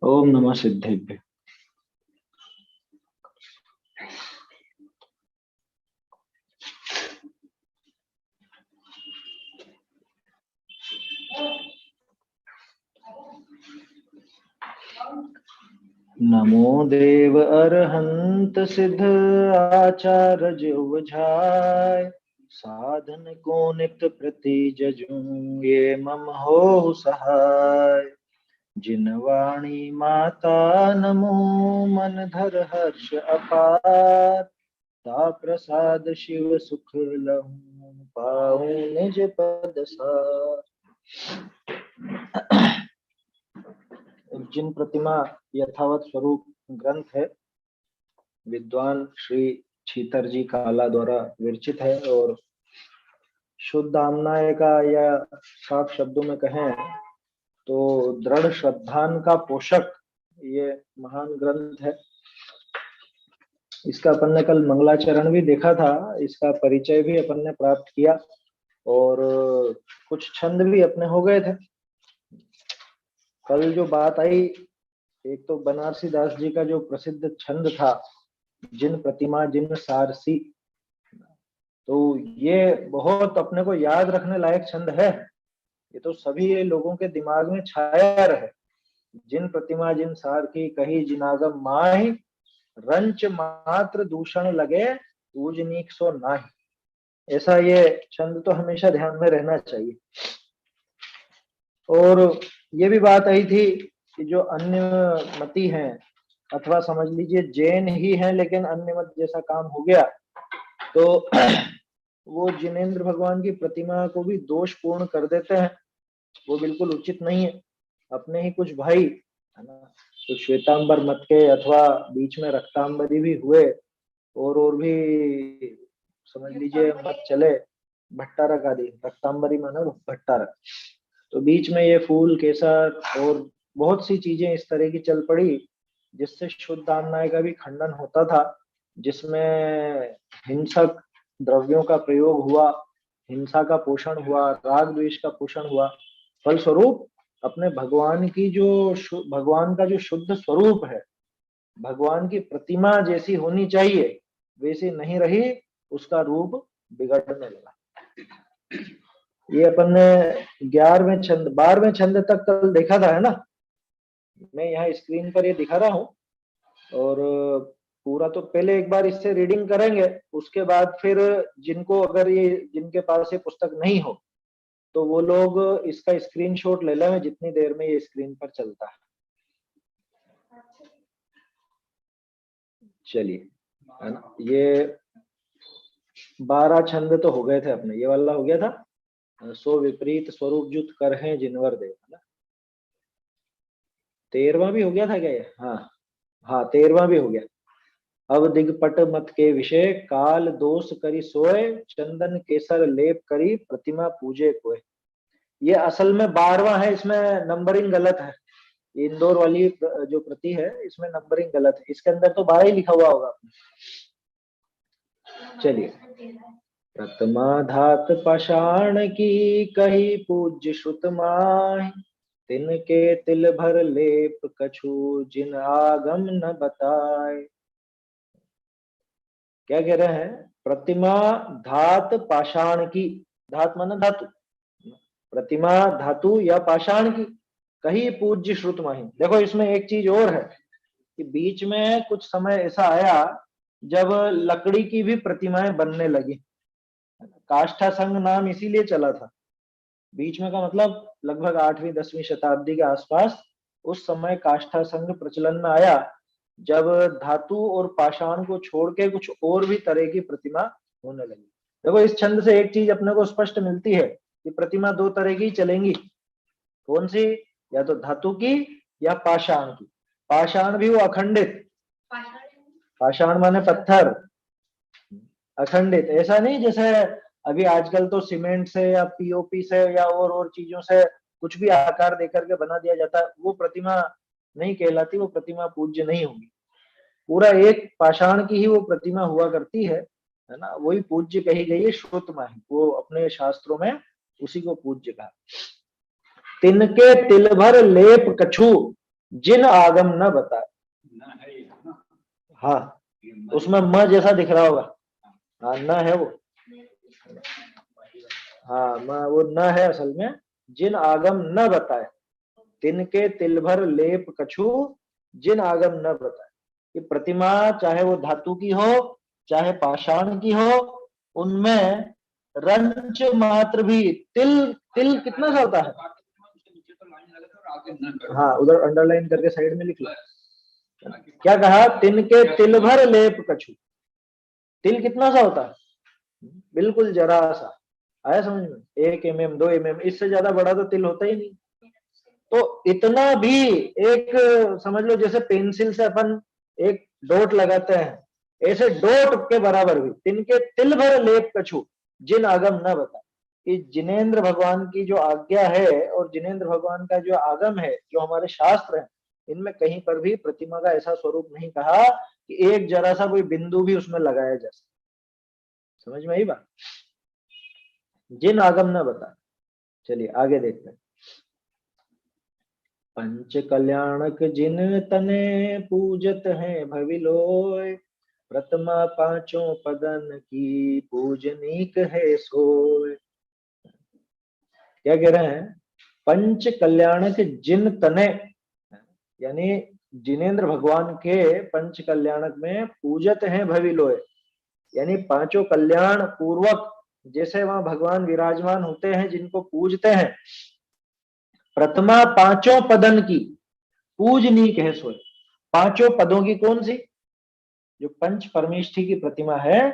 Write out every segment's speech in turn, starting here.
ओम नमः सिद्धेभ्य। नमो देव अरहंत सिद्ध आचार्य उवझाय, साधन को नित प्रति जजूं ये मम हो सहाय। जिन वाणी माता नमो मन धर हर्ष अपार, ता प्रसाद शिव सुख लहूं पाऊं निज पद सार। जिन प्रतिमा यथावत स्वरूप ग्रंथ है, विद्वान श्री छीतर जी काला द्वारा विरचित है और शुद्ध आमनाय का या साफ शब्दों में कहें तो दृढ़ श्रद्धान का पोषक ये महान ग्रंथ है। इसका अपन ने कल मंगलाचरण भी देखा था, इसका परिचय भी अपन ने प्राप्त किया और कुछ छंद भी अपने हो गए थे। कल जो बात आई, एक तो बनारसी दास जी का जो प्रसिद्ध छंद था, जिन प्रतिमा जिन सारसी, तो ये बहुत अपने को याद रखने लायक छंद है। ये तो सभी लोगों के दिमाग में छाया रहे। जिन प्रतिमा जिन सार की कही जिनागम माही, रंच मात्र दूषण लगे पूजनीक सो नाही। ऐसा ये छंद तो हमेशा ध्यान में रहना चाहिए। और ये भी बात आई थी कि जो अन्य मती हैं, अथवा समझ लीजिए जैन ही हैं लेकिन अन्य मत जैसा काम हो गया, तो वो जिनेंद्र भगवान की प्रतिमा को भी दोषपूर्ण कर देते हैं। वो बिल्कुल उचित नहीं है। अपने ही कुछ भाई है ना, तो श्वेतांबर मत के अथवा बीच में रक्तांबरी भी हुए और भी समझ लीजिए मत चले, भट्टारक आदि। रक्तांबरी माना भट्टारक। तो बीच में ये फूल केसर और बहुत सी चीजें इस तरह की चल पड़ी जिससे शुद्ध आमनाय का भी खंडन होता था, जिसमें हिंसक द्रव्यों का प्रयोग हुआ, हिंसा का पोषण हुआ, राग द्वेष का पोषण हुआ। फलस्वरूप अपने भगवान की जो भगवान का जो शुद्ध स्वरूप है, भगवान की प्रतिमा जैसी होनी चाहिए वैसी नहीं रही, उसका रूप बिगड़ने लगा। ये अपन ने 11वें छंद 12वें छंद तक कल देखा था, है ना। मैं यहाँ स्क्रीन पर ये दिखा रहा हूँ और पूरा तो पहले एक बार इससे रीडिंग करेंगे, उसके बाद फिर जिनको अगर ये जिनके पास ये पुस्तक नहीं हो तो वो लोग इसका स्क्रीनशॉट ले लें जितनी देर में ये स्क्रीन पर चलता है। चलिए, है ना। ये 12 छंद तो हो गए थे अपने, ये वाला हो गया था, सो विपरीत स्वरूप जुत कर हैं जिनवर देव, है ना। 13वां भी हो गया था क्या ये? हाँ 13वां भी हो गया। अब दिगपट मत के विषय काल दोष करी सोए, चंदन केसर लेप करी प्रतिमा पूजे कोय। ये असल में 12वां है, इसमें नंबरिंग गलत है। इंदौर वाली जो प्रति है इसमें नंबरिंग गलत है, इसके अंदर तो 12 ही लिखा हुआ होगा। चलिए, प्रतिमा धात पाषाण की कही पूज्य श्रुत माहि, तिनके तिल भर लेप कछु जिन आगम न बताए। क्या कह रहे हैं? प्रतिमा धात पाषाण की, धात माना धातु, प्रतिमा धातु या पाषाण की, कही पूज्य श्रुत माही। देखो इसमें एक चीज और है कि बीच में कुछ समय ऐसा आया जब लकड़ी की भी प्रतिमाएं बनने लगी। काष्ठा संघ नाम इसीलिए चला था बीच में का, मतलब लगभग 8वीं 10वीं शताब्दी के आसपास। उस समय काष्ठा संघ प्रचलन में आया जब धातु और पाषाण को छोड़ के कुछ और भी तरह की प्रतिमा होने लगी। देखो इस छंद से एक चीज अपने को स्पष्ट मिलती है कि प्रतिमा 2 तरह की चलेंगी। कौन सी? या तो धातु की या पाषाण की। पाषाण भी वो अखंडित, पाषाण माने पत्थर, अखंडित। ऐसा नहीं जैसे अभी आजकल तो सीमेंट से या पीओपी से या और चीजों से कुछ भी आकार देकर के बना दिया जाता है, वो प्रतिमा नहीं कहलाती, वो प्रतिमा पूज्य नहीं होगी। पूरा एक पाषाण की ही वो प्रतिमा हुआ करती है ना, वही पूज्य कही गई है। श्रुत माही, वो अपने शास्त्रों में उसी को पूज्य कहा। तिनके तिल भर लेप कछु, जिन आगम न बताए। हाँ, उसमें म जैसा दिख रहा होगा। हाँ, न है वो। हाँ, वो न है असल में। जिन आगम न बताए, तिनके तिल भर लेप कछु, जिन आगम न बताए। कि प्रतिमा चाहे वो धातु की हो चाहे पाषाण की हो, उनमें रंच मात्र भी, तिल तिल कितना सा होता है। हाँ, उधर अंडरलाइन करके साइड में लिख लो। क्या कहा, तिनके तिल भर लेप कछु। तिल कितना सा होता है, बिल्कुल जरा सा। आया समझ में, 1 mm 2 mm, इससे ज्यादा बड़ा तो तिल होता ही नहीं। तो इतना भी, एक समझ लो जैसे पेंसिल से अपन एक डॉट लगाते हैं, ऐसे डॉट के बराबर भी तिनके तिल भर लेप कछु, जिन आगम न बता। कि जिनेंद्र भगवान की जो आज्ञा है और जिनेंद्र भगवान का जो आगम है, जो हमारे शास्त्र है, इनमें कहीं पर भी प्रतिमा का ऐसा स्वरूप नहीं कहा कि एक जरा सा कोई बिंदु भी उसमें लगाया जा सके। समझ में आई बात। जिन आगम न बता। चलिए आगे देखते हैं। पंच कल्याणक जिन तने पूजत हैं भविलोय, प्रथमा पांचों पदन की पूजनीक है सोय। क्या कह रहे हैं, पंच कल्याणक जिन तने, यानी जिनेंद्र भगवान के पंच कल्याणक में पूजत हैं भविलोय, यानी पांचों कल्याण पूर्वक जैसे वहां भगवान विराजमान होते हैं, जिनको पूजते हैं, प्रथमा पांचों पदन की पूजनीक है सोय। पांचों पदों की कौन सी, जो पंच परमेष्ठी की प्रतिमा है,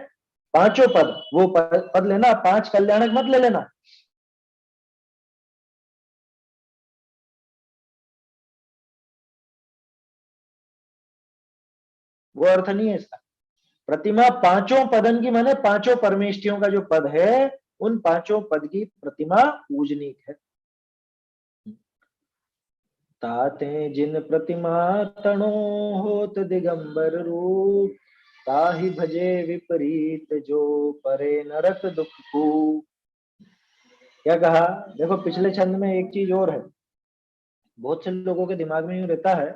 पांचों पद, वो पद लेना, पांच कल्याणक मत ले लेना। वो अर्थ नहीं है इसका। प्रतिमा पांचों पदन की माने पांचों परमेष्ठियों का जो पद है, उन पांचों पद की प्रतिमा पूजनीक है। ताते जिन प्रतिमा तणो होत दिगंबर रूप, ताहि भजे विपरीत जो परे नरक दुख को। क्या कहा, देखो पिछले छंद में एक चीज और है। बहुत से लोगों के दिमाग में यूं रहता है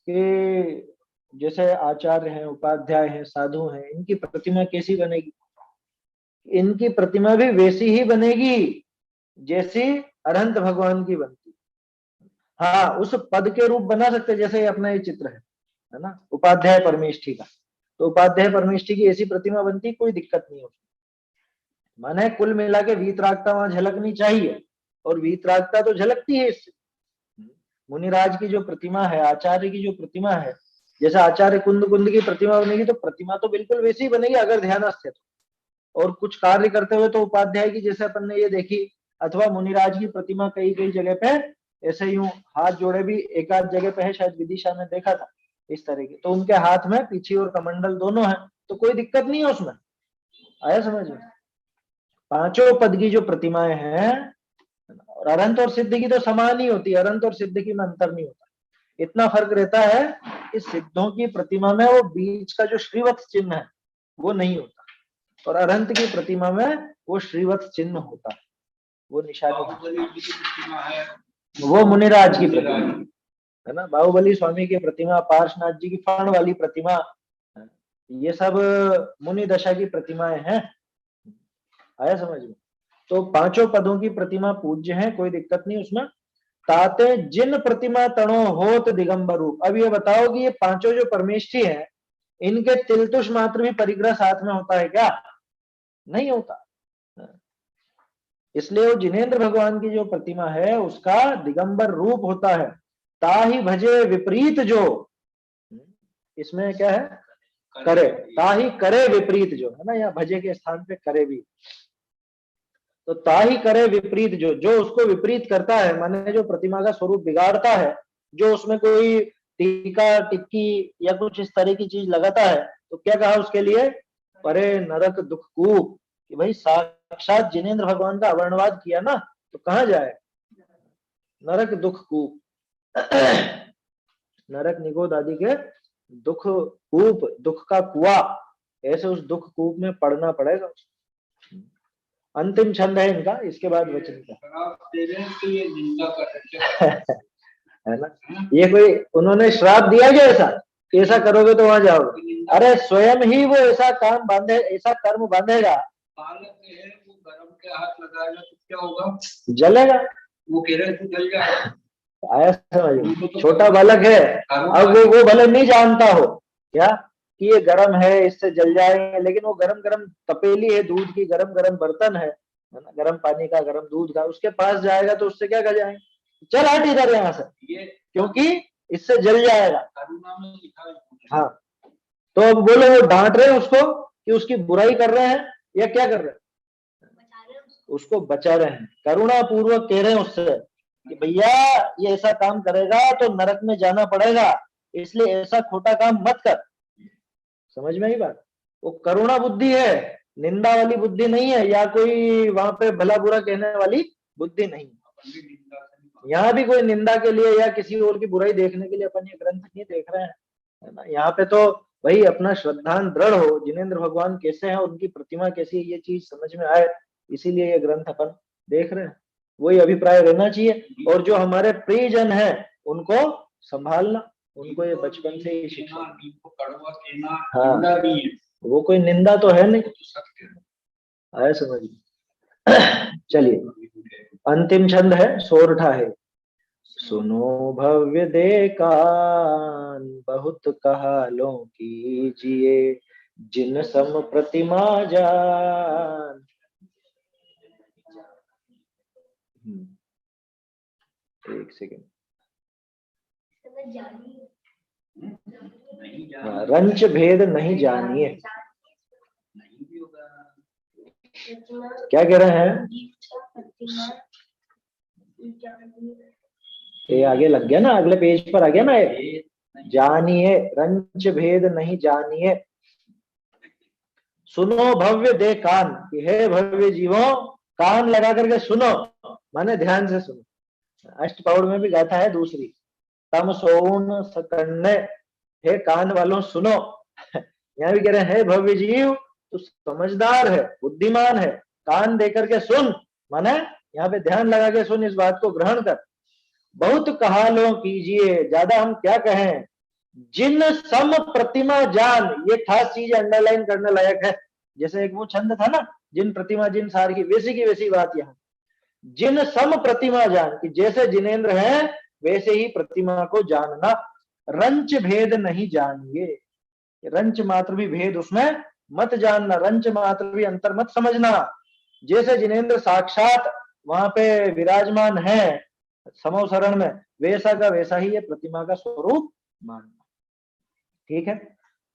कि जैसे आचार्य हैं, उपाध्याय हैं, साधु हैं, इनकी प्रतिमा कैसी बनेगी। इनकी प्रतिमा भी वैसी ही बनेगी जैसी अनंत भगवान की बनती। हाँ, उस पद के रूप बना सकते, जैसे अपना ये चित्र है ना, उपाध्याय परमेष्ठी का। तो उपाध्याय परमेष्ठी की ऐसी प्रतिमा बनती, कोई दिक्कत नहीं होती। माने कुल मिला के वीतरागता वहां झलकनी चाहिए, और वीतरागता तो झलकती है इससे। मुनिराज की जो प्रतिमा है, आचार्य की जो प्रतिमा है, जैसे आचार्य कुंद कुंद की प्रतिमा बनेगी, तो प्रतिमा तो बिल्कुल वैसी ही बनेगी अगर ध्यानस्थ है तो। और कुछ कार्य करते हुए तो उपाध्याय की जैसे अपन ने ये देखी, अथवा मुनिराज की प्रतिमा कई कई जगह पे ऐसे यूं हाथ जोड़े भी एक आध जगह पे है, शायद विदिशा में देखा था इस तरह की। तो उनके हाथ में पीछे और कमंडल दोनों है, तो कोई दिक्कत नहीं है उसमें। आया समझ में। पांचों पद की जो प्रतिमाएं हैं, और अनंत और सिद्ध की तो समान ही होती है, अनंत और सिद्ध की में अंतर नहीं होता। इतना फर्क रहता है कि सिद्धों की प्रतिमा में वो बीच का जो श्रीवत्स चिन्ह है वो नहीं होता, और अनंत की प्रतिमा में वो श्रीवत्स चिन्ह होता है, वो निशानी। वो मुनिराज की प्रतिमा है ना, बाहुबली स्वामी की प्रतिमा, पार्श्वनाथ जी की फण वाली प्रतिमा, ये सब मुनि दशा की प्रतिमाएं हैं। आया समझ में। तो पांचों पदों की प्रतिमा पूज्य है, कोई दिक्कत नहीं उसमें। ताते जिन प्रतिमा तणो होत दिगंबर रूप। अब ये बताओ कि ये पांचों जो परमेष्ठी है, इनके तिलतुष मात्र भी परिग्रह साथ में होता है क्या, नहीं होता। इसलिए वो जिनेंद्र भगवान की जो प्रतिमा है उसका दिगंबर रूप होता है। ताहि भजे विपरीत जो, इसमें क्या है, करे, ताहि करे विपरीत जो है ना, या भजे के स्थान पे करे भी, तो ताहि करे विपरीत जो, जो उसको विपरीत करता है, माने जो प्रतिमा का स्वरूप बिगाड़ता है, जो उसमें कोई टीका टिक्की या कुछ इस तरह की चीज लगाता है, तो क्या कहा उसके लिए, परे नरक दुख कूप। कि भाई साक्षात जिनेंद्र भगवान का अवर्णवाद किया ना, तो कहाँ जाए, नरक दुख कूप। नरक निगोद आदि के दुख कूप, दुख का कुआ, ऐसे उस दुख कूप में पड़ना पड़ेगा। अंतिम छंद है इनका, इसके बाद वचन का। है ना। ये कोई उन्होंने श्राप दिया क्या ऐसा कि ऐसा करोगे तो वहां जाओगे? अरे स्वयं ही वो ऐसा काम बांधे, ऐसा कर्म बांधेगा। बालक है वो गरम के हाथ लगाएगा तो क्या होगा? जलेगा। वो कह रहे तू जल जाएगा। आया समझ? छोटा बालक है, अब वो भले नहीं जानता हो क्या कि ये गर्म है, इससे जल जाएगा, लेकिन वो गरम गरम तपेली है दूध की, गरम गरम बर्तन है ना, गरम पानी का, गरम दूध का, उसके पास जाएगा तो उससे क्या कर जाएंगे? चल हट इधर यहाँ से, क्योंकि इससे जल जाएगा। हाँ, तो अब बोलो वो डांट रहे हैं उसको कि उसकी बुराई कर रहे हैं या क्या कर रहे हैं? उसको बचा रहे हैं, करुणा पूर्वक कह रहे हैं उससे कि भैया ये ऐसा काम करेगा तो नरक में जाना पड़ेगा, इसलिए ऐसा खोटा काम मत कर। समझ में आई बात? वो करुणा बुद्धि है, निंदा वाली बुद्धि नहीं है, या कोई वहां पे भला बुरा कहने वाली बुद्धि नहीं। यहाँ भी कोई निंदा के लिए या किसी और की बुराई देखने के लिए अपन ये ग्रंथ नहीं देख रहे हैं, है ना। यहाँ पे तो वही अपना श्रद्धान दृढ़ हो, जिनेंद्र भगवान कैसे हैं, उनकी प्रतिमा कैसी है, ये चीज समझ में आए, इसीलिए ये ग्रंथ अपन देख रहे हैं। वही अभिप्राय रहना चाहिए। और जो हमारे प्रियजन है उनको संभालना, उनको ये बचपन से ही शिक्षा। हाँ, वो कोई निंदा तो है नहीं, आया समझ। चलिए अंतिम छंद है, सोरठा है। सुनो भव्य देकान बहुत कहालों कीजिए, जिन सम प्रतिमा जान। एक सेकेंड, रंच भेद नहीं जानिए, क्या कह रहे हैं? ये आगे लग गया ना, अगले पेज पर आ गया ना, जानिए रंच भेद नहीं जानिए। सुनो भव्य दे कान, हे भव्य जीवों कान लगा करके सुनो, माने ध्यान से सुनो। अष्टपौड़ में भी गाथा है दूसरी, तम सोन सकन्ने, हे कान वालों सुनो। यहाँ भी कह रहे हैं हे भव्य जीव तू समझदार है, बुद्धिमान है, कान दे करके सुन, माने यहाँ पे ध्यान लगा के सुन, इस बात को ग्रहण कर। बहुत कहालों कीजिए, ज्यादा हम क्या कहें, जिन सम प्रतिमा जान, ये खास चीज अंडरलाइन करने लायक है। जैसे एक वो छंद था ना, जिन प्रतिमा जिन सार की, वैसी की वैसी बात यहाँ, जिन सम प्रतिमा जान, कि जैसे जिनेंद्र है वैसे ही प्रतिमा को जानना। रंच भेद नहीं जानिए, रंच मात्र भी भेद उसमें मत जानना, रंच मात्र भी अंतर मत समझना। जैसे जिनेंद्र साक्षात वहां पे विराजमान है समोसरण में, वैसा का वैसा ही ये प्रतिमा का स्वरूप मानना। ठीक है,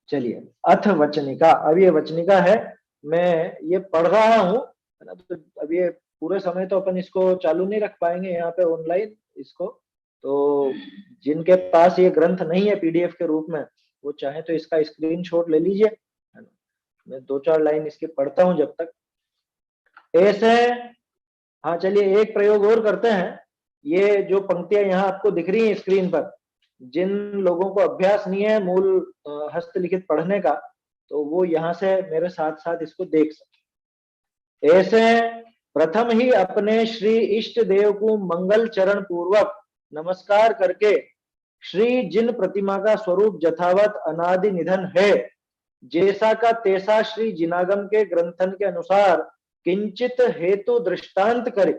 चलिए अथ वचनिका। अब ये वचनिका है, मैं ये पढ़ रहा हूँ, तो अब ये पूरे समय तो अपन इसको चालू नहीं रख पाएंगे यहाँ पे ऑनलाइन इसको, तो जिनके पास ये ग्रंथ नहीं है पीडीएफ के रूप में, वो चाहे तो इसका स्क्रीनशॉट ले लीजिए, है ना। मैं 2-4 लाइन इसके पढ़ता हूँ जब तक ऐसे। हाँ चलिए एक प्रयोग और करते हैं। ये जो पंक्तियां यहाँ आपको दिख रही हैं स्क्रीन पर, जिन लोगों को अभ्यास नहीं है मूल हस्तलिखित पढ़ने का, तो वो यहाँ से मेरे साथ साथ इसको देख सकते। ऐसे प्रथम ही अपने श्री इष्ट देव को मंगल चरण पूर्वक नमस्कार करके, श्री जिन प्रतिमा का स्वरूप यथावत अनादि निधन है, जैसा का तैसा श्री जिनागम के ग्रंथन के अनुसार किंचित हेतु दृष्टांत करे,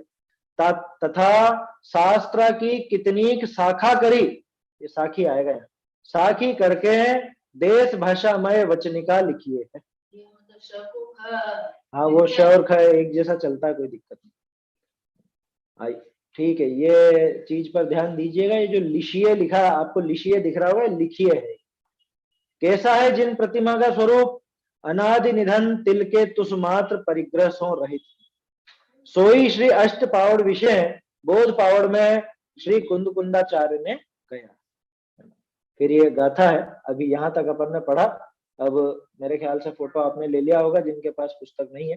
तथा शास्त्र की कितनी शाखा करी, ये साखी आएगा यहाँ, साखी करके देश भाषामय वचनिका लिखिए है। हाँ वो श और ख एक जैसा चलता है, कोई दिक्कत नहीं। ठीक है, ये चीज पर ध्यान दीजिएगा, ये जो लिखिए लिखा आपको लिखिए दिख रहा होगा, लिखिए है। कैसा है जिन प्रतिमा का स्वरूप, अनादि निधन तिल के तुस मात्र परिग्रह सो रहित, सोई श्री अष्ट पावड़ विषय बोध पावड़ में श्री कुंद कुंदाचार्य ने कहा। फिर ये गाथा है, अभी यहाँ तक अपन ने पढ़ा। अब मेरे ख्याल से फोटो आपने ले लिया होगा जिनके पास पुस्तक नहीं है।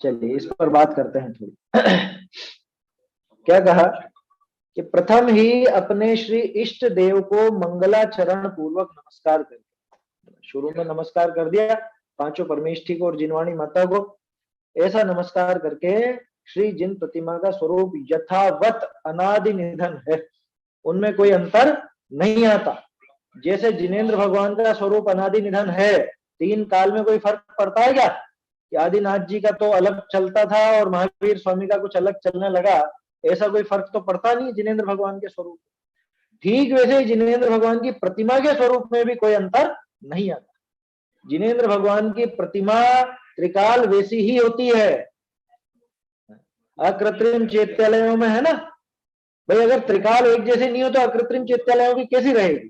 चलिए इस पर बात करते हैं थोड़ी। क्या कहा कि प्रथम ही अपने श्री इष्ट देव को मंगलाचरण पूर्वक नमस्कार करके, शुरू में नमस्कार कर दिया पांचों परमेष्ठी को और जिनवाणी माता को, ऐसा नमस्कार करके श्री जिन प्रतिमा का स्वरूप यथावत अनादि निधन है, उनमें कोई अंतर नहीं आता। जैसे जिनेंद्र भगवान का स्वरूप अनादि निधन है, 3 काल में कोई फर्क पड़ता है क्या? कि आदिनाथ जी का तो अलग चलता था और महावीर स्वामी का कुछ अलग चलने लगा, ऐसा कोई फर्क तो पड़ता नहीं जिनेंद्र भगवान के स्वरूप। ठीक वैसे ही जिनेंद्र भगवान की प्रतिमा के स्वरूप में भी कोई अंतर नहीं आता। जिनेंद्र भगवान की प्रतिमा त्रिकाल वैसी ही होती है, अकृत्रिम चैत्यालयों में है ना भाई। अगर त्रिकाल एक जैसे नहीं हो तो अकृत्रिम चैत्यालयों की कैसी रहेगी?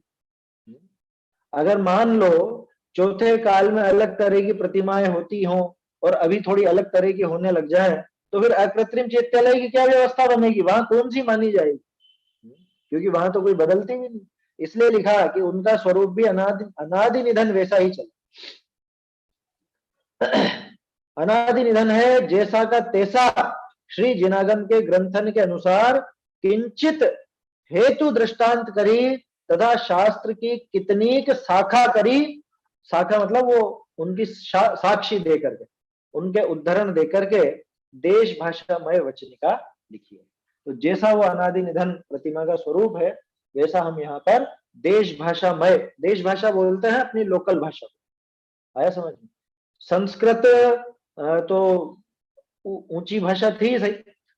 अगर मान लो चौथे काल में अलग तरह की प्रतिमाएं होती हों और अभी थोड़ी अलग तरह की होने लग जाए, तो फिर अकृत्रिम चैत्यालय की क्या व्यवस्था बनेगी? वहां कौन सी मानी जाएगी? क्योंकि वहां तो कोई बदलती भी नहीं। इसलिए लिखा कि उनका स्वरूप भी अनादि निधन वैसा ही चले। अनादि निधन है जैसा का तैसा श्री जिनागम के ग्रंथन के अनुसार किंचित हेतु दृष्टांत करी तथा शास्त्र की कितनी शाखा करी। शाखा मतलब वो उनकी साक्षी दे करके, उनके उद्धरण दे करके देश भाषामय वचनिका लिखी है। तो जैसा वो अनादि निधन प्रतिमा का स्वरूप है, वैसा हम यहाँ पर देश भाषामय, देश भाषा बोलते हैं अपनी लोकल भाषा को, आया समझ में? संस्कृत तो ऊंची भाषा थी सही,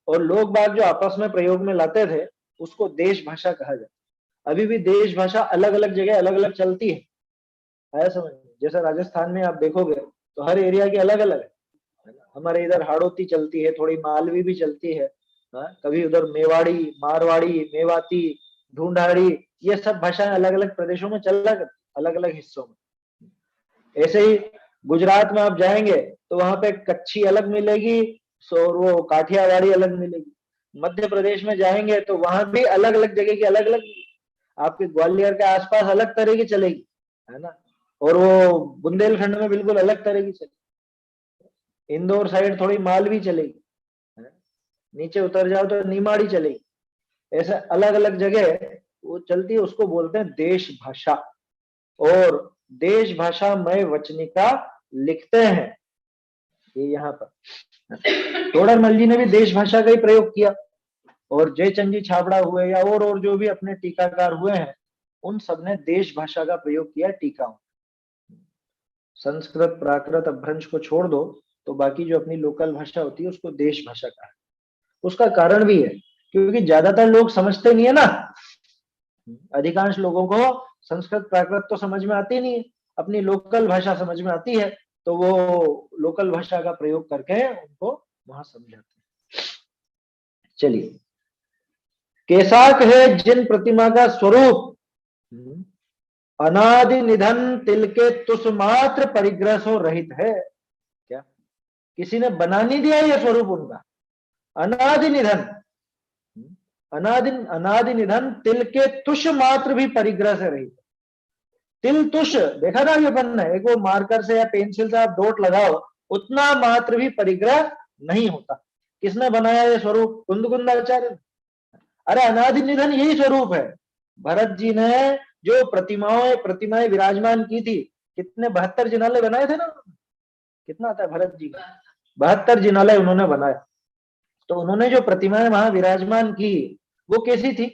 और लोग बाग जो आपस में प्रयोग में लाते थे उसको देश भाषा कहा जाता। अभी भी देश भाषा अलग अलग जगह अलग अलग चलती है, आया समझ में? जैसे राजस्थान में आप देखोगे तो हर एरिया की अलग अलग है। हमारे इधर हाड़ौती चलती है, थोड़ी मालवी भी चलती है, कभी उधर मेवाड़ी, मारवाड़ी, मेवाती, ढूंढाड़ी, ये सब भाषाएं अलग अलग प्रदेशों में चल रहा, अलग अलग हिस्सों में। ऐसे ही गुजरात में आप जाएंगे तो वहां पे कच्छी अलग मिलेगी और वो काठियावाड़ी अलग मिलेगी। मध्य प्रदेश में जाएंगे तो वहां भी अलग अलग जगह की अलग अलग, आपके ग्वालियर के आसपास अलग तरह की चलेगी, है ना, और वो बुंदेलखंड में बिल्कुल अलग तरह की चलेगी। इंदौर साइड थोड़ी मालवी चलेगी, नीचे उतर जाओ तो निमाड़ी चलेगी। ऐसे अलग अलग जगह वो चलती है, उसको बोलते हैं देश भाषा। और देश भाषा मय वचनिका लिखते हैं ये यहाँ पर। तोडरमल जी ने भी देश भाषा का ही प्रयोग किया, और जयचंद जी छाबड़ा हुए या और जो भी अपने टीकाकार हुए हैं, उन सब ने देश भाषा का प्रयोग किया टीकाओं। संस्कृत, प्राकृत, अपभ्रंश को छोड़ दो तो बाकी जो अपनी लोकल भाषा होती है उसको देश भाषा कहा है। उसका कारण भी है क्योंकि ज्यादातर लोग समझते नहीं है ना, अधिकांश लोगों को संस्कृत प्राकृत तो समझ में आती नहीं है, अपनी लोकल भाषा समझ में आती है, तो वो लोकल भाषा का प्रयोग करके उनको वहां समझाते हैं। चलिए, कैसाक है जिन प्रतिमा का स्वरूप अनादि निधन तिल के तुष मात्र परिग्रह सो रहित है। क्या किसी ने बना नहीं दिया ये स्वरूप उनका? अनादि निधन, अनादि निधन तिल के तुष मात्र भी परिग्रह से रहित। तिल तुष देखा ना ये बनना है, एक वो मार्कर से या पेंसिल से आप डॉट लगाओ, उतना मात्र भी परिग्रह नहीं होता। किसने बनाया ये स्वरूप? कुंदकुंदाचार्य। अरे अनादि निधन यही स्वरूप है। भरत जी ने जो प्रतिमाएं विराजमान की थी, कितने 72 जिनालय बनाए थे ना, कितना आता है भरत जी का? 72 जिनालय उन्होंने बनाए। तो उन्होंने जो प्रतिमाएं वहां विराजमान की वो कैसी थी?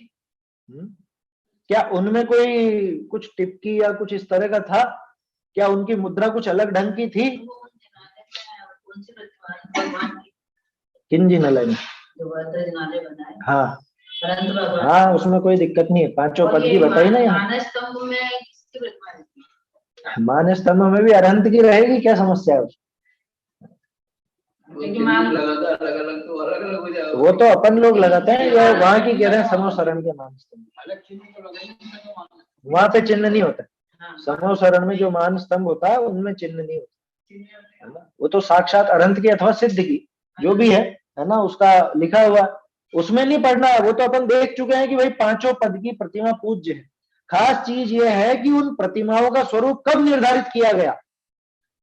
क्या उनमें कोई कुछ टिपकी या कुछ इस तरह का था? क्या उनकी मुद्रा कुछ अलग ढंग की थी? किन जिनालय में? हाँ हाँ, उसमें कोई दिक्कत नहीं है, पांचों पद की बताई ना यहाँ। मान स्तंभ में भी अरहंत की रहेगी, क्या समस्या है? वो तो अपन लोग लगाते हैं, या वहां की कह रहे हैं समोसरण के मान स्तंभ, वहां पे चिन्ह नहीं होता। समोसरण में जो मान स्तंभ होता है उनमें चिन्ह नहीं होता, वो तो साक्षात अरहंत की अथवा सिद्ध की जो भी है ना, उसका लिखा हुआ, उसमें नहीं पढ़ना है। वो तो अपन देख चुके हैं कि भाई पांचों पद की प्रतिमा पूज्य है। खास चीज ये है कि उन प्रतिमाओं का स्वरूप कब निर्धारित किया गया?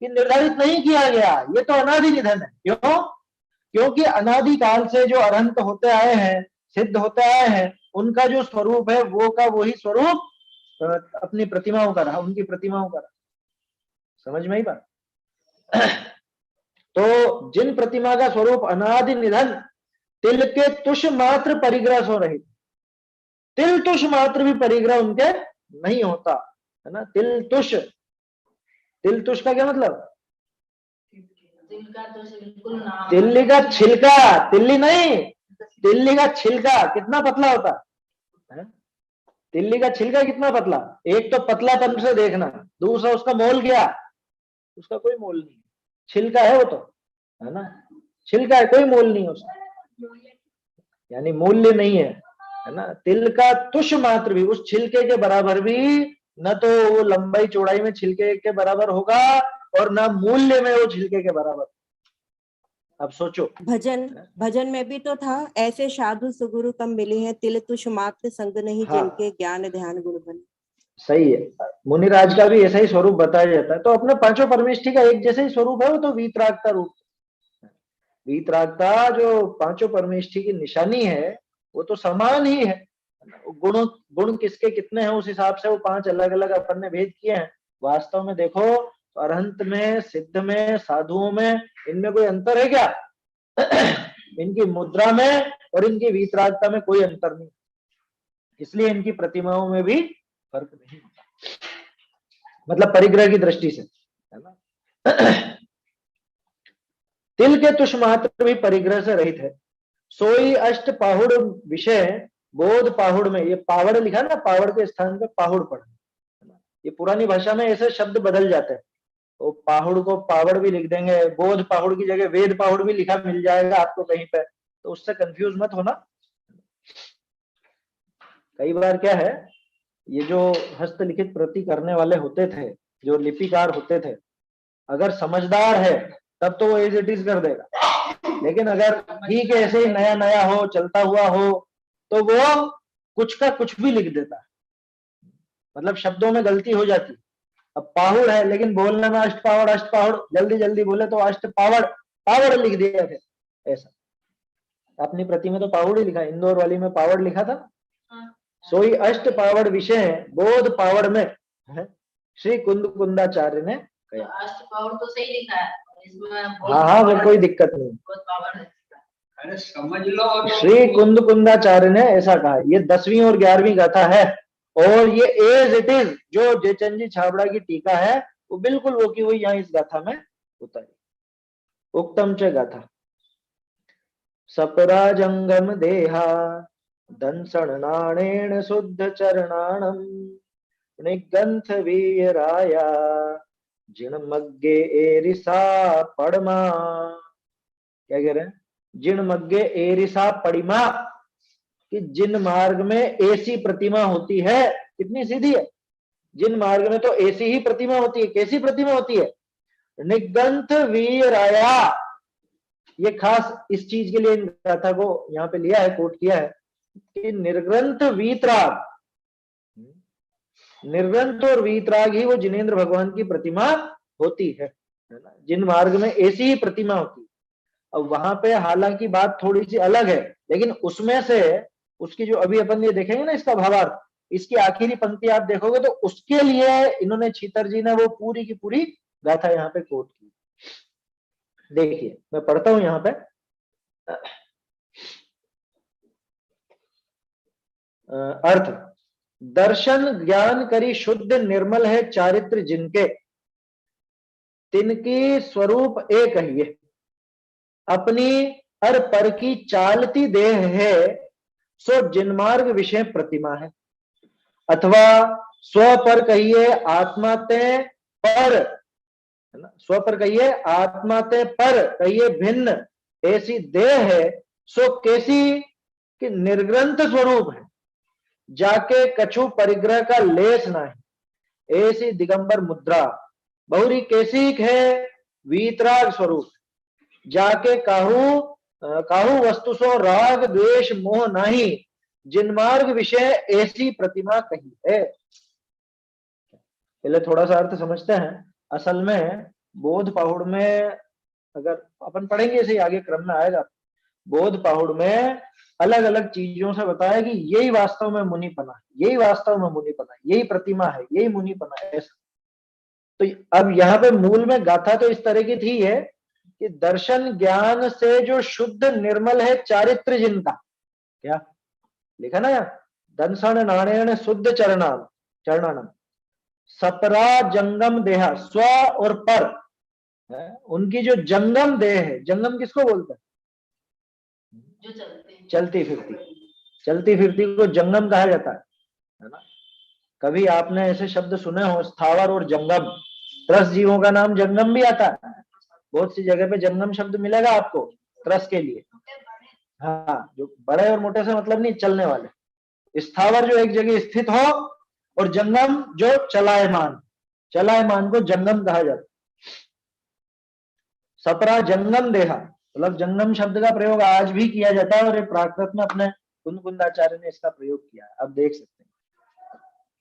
कि निर्धारित नहीं किया गया, ये तो अनादि निधन है। क्यों? क्योंकि अनादि काल से जो अरहंत होते आए हैं, सिद्ध होते आए हैं, उनका जो स्वरूप है वो का वही स्वरूप अपनी प्रतिमाओं का रहा, उनकी प्रतिमाओं का रहा। समझ में ही बात? तो जिन प्रतिमा का स्वरूप अनादि निधन तिल के तुष मात्र परिग्रह सो रहित, तिल तुष मात्र भी परिग्रह उनके नहीं होता, है ना। तिल तुष, तिल तुष का क्या मतलब? तिल्ली का छिलका, तिल्ली नहीं, तिल्ली का छिलका कितना पतला होता है? तिल्ली का छिलका कितना पतला, एक तो पतलापन से देखना, दूसरा उसका मोल क्या, उसका कोई मोल नहीं, छिलका है वो तो, है ना, छिलका है, कोई मोल नहीं उसका, यानी मूल्य नहीं है ना। तिल का तुष मात्र भी, उस छिलके के बराबर भी न तो वो लंबाई चौड़ाई में छिलके के बराबर होगा और ना मूल्य में वो छिलके के बराबर। अब सोचो, भजन में भी तो था, ऐसे साधु सुगुरु कम मिले हैं, तिल तुष मात्र संग नहीं जिनके ज्ञान ध्यान गुण बने। सही है, मुनिराज का भी ऐसा ही स्वरूप बताया जाता है। तो अपने पांचों परमेष्ठी का एक जैसा ही स्वरूप है, वो तो वीतराग का रूप, वीतरागता जो पांचों परमेष्ठी की निशानी है वो तो समान ही है। गुण किसके कितने हैं उस हिसाब से वो पांच अलग अलग अपन ने भेद किए हैं। वास्तव में देखो, अरहंत में, सिद्ध में, साधुओं में, इनमें कोई अंतर है क्या? इनकी मुद्रा में और इनकी वीतरागता में कोई अंतर नहीं, इसलिए इनकी प्रतिमाओं में भी फर्क नहीं होता, मतलब परिग्रह की दृष्टि से, है ना। तिल के तुष मात्र भी परिग्रह से रहित है, सोई अष्ट पाहुड़ विषय बोध पाहुड़ में, ये पावड़ लिखा ना, पावड़ के स्थान पे पाहुड़ पढ़ना, ये पुरानी भाषा में ऐसे शब्द बदल जाते हैं, तो पाहुड़ को पावड़ भी लिख देंगे, बोध पाहुड़ की जगह वेद पाहुड़ भी लिखा मिल जाएगा आपको कहीं पे, तो उससे कंफ्यूज मत होना। कई बार क्या है, ये जो हस्तलिखित प्रति करने वाले होते थे, जो लिपिकार होते थे, अगर समझदार है तब तो वो एज इट इज कर देगा, लेकिन अगर ठीक है ऐसे ही नया नया हो, चलता हुआ हो, तो वो कुछ का कुछ भी लिख देता है, मतलब शब्दों में गलती हो जाती। अब पाहुड़ है लेकिन बोलने में अष्ट पावड़, जल्दी जल्दी बोले तो अष्ट पावड़ लिख दिया थे, ऐसा। अपनी प्रति में तो पाहुड़ ही लिखा, इंदौर वाली में पावड़ लिखा था। सोई अष्ट पावड़ विषय बोध पावड़ में श्री कुंद कुंदाचार्य ने कहा। अष्ट पावड़ तो सही लिखा है, इसमें हाँ, वो कोई दिक्कत नहीं, अरे समझ लो, श्री कुंद कुंदाचार्य ने ऐसा कहा। ये 10वीं और 11वीं गाथा है, और ये एज इट इज जो जयचंद छाबड़ा की टीका है वो बिल्कुल वो की वही यहाँ इस गाथा में उतारी। उक्तम च गाथा, सपराजंगम देहा दंसण नाणेन शुद्ध चरणाणम निगंथ वीराया जिणमग्गे एरिसा पड़मा। क्या कह रहे हैं? जिणमग्गे एरिसा पड़िमा, कि जिन मार्ग में ऐसी प्रतिमा होती है, कितनी सीधी है, जिन मार्ग में तो ऐसी ही प्रतिमा होती है। कैसी प्रतिमा होती है? निगंथ वीराया, ये खास इस चीज के लिए इन गाथा को यहाँ पे लिया है, कोट किया है कि निर्ग्रंथ वीतराग, निर्ग्रंथ और वीतराग ही वो जिनेंद्र भगवान की प्रतिमा होती है ना, जिन मार्ग में ऐसी ही प्रतिमा होती है। अब वहां पे हालांकि बात थोड़ी सी अलग है, लेकिन उसमें से उसकी जो अभी अपन ये देखेंगे ना इसका भावार्थ, इसकी आखिरी पंक्ति आप देखोगे तो उसके लिए इन्होंने छीतर जी ने वो पूरी की पूरी गाथा यहाँ पे कोट की। देखिए मैं पढ़ता हूं यहाँ पे, अर्थ, दर्शन ज्ञान करी शुद्ध निर्मल है चारित्र जिनके, तिनकी स्वरूप एक है, अपनी अर पर की चालती देह है, सो जिनमार्ग विषय प्रतिमा है। अथवा स्व पर कहिए आत्मा ते पर, है ना, स्व पर कहिए आत्मा ते पर कहिए भिन्न, ऐसी देह है सो कैसी कि निर्ग्रंथ स्वरूप है, जाके कछु परिग्रह का लेस नहीं, ऐसी दिगंबर मुद्रा बहुरी कैसी है वीतराग स्वरूप, जाके काहू वस्तु सो राग द्वेष मोह नहीं, जिन मार्ग विषय ऐसी प्रतिमा कही है। पहले थोड़ा सा अर्थ समझते हैं। असल में बोध पाहुड़ में, अगर अपन पढ़ेंगे इसे आगे क्रम में आएगा, बोध पाहुड़ में अलग अलग चीजों से बताया कि यही वास्तव में मुनिपना है, यही वास्तव में मुनिपना है, यही प्रतिमा है, यही मुनिपना है, ऐसा। तो अब यहाँ पे मूल में गाथा तो इस तरह की थी है कि दर्शन ज्ञान से जो शुद्ध निर्मल है चारित्र जिनका, क्या लिखा ना यार, दंसन नाणेन शुद्ध चरणानम सपरा जंगम देहा, स्व और पर उनकी जो जंगम देह है, जंगम किसको बोलते हैं? जो चलते हैं, चलती फिरती को जंगम कहा जाता है ना। कभी आपने ऐसे शब्द सुने हो, स्थावर और जंगम? 10 जीवों का नाम जंगम भी आता है, बहुत सी जगह पे जंगम शब्द मिलेगा आपको त्रस के लिए। हाँ, जो बड़े और मोटे से मतलब नहीं, चलने वाले। स्थावर जो एक जगह स्थित हो, और जंगम जो चलायमान को जंगम कहा जाता है। सपरा जंगम देहा मतलब जंगम शब्द का प्रयोग आज भी किया जाता है, और ये प्राकृत में अपने कुंदकुंदाचार्य ने इसका प्रयोग किया है, आप देख सकते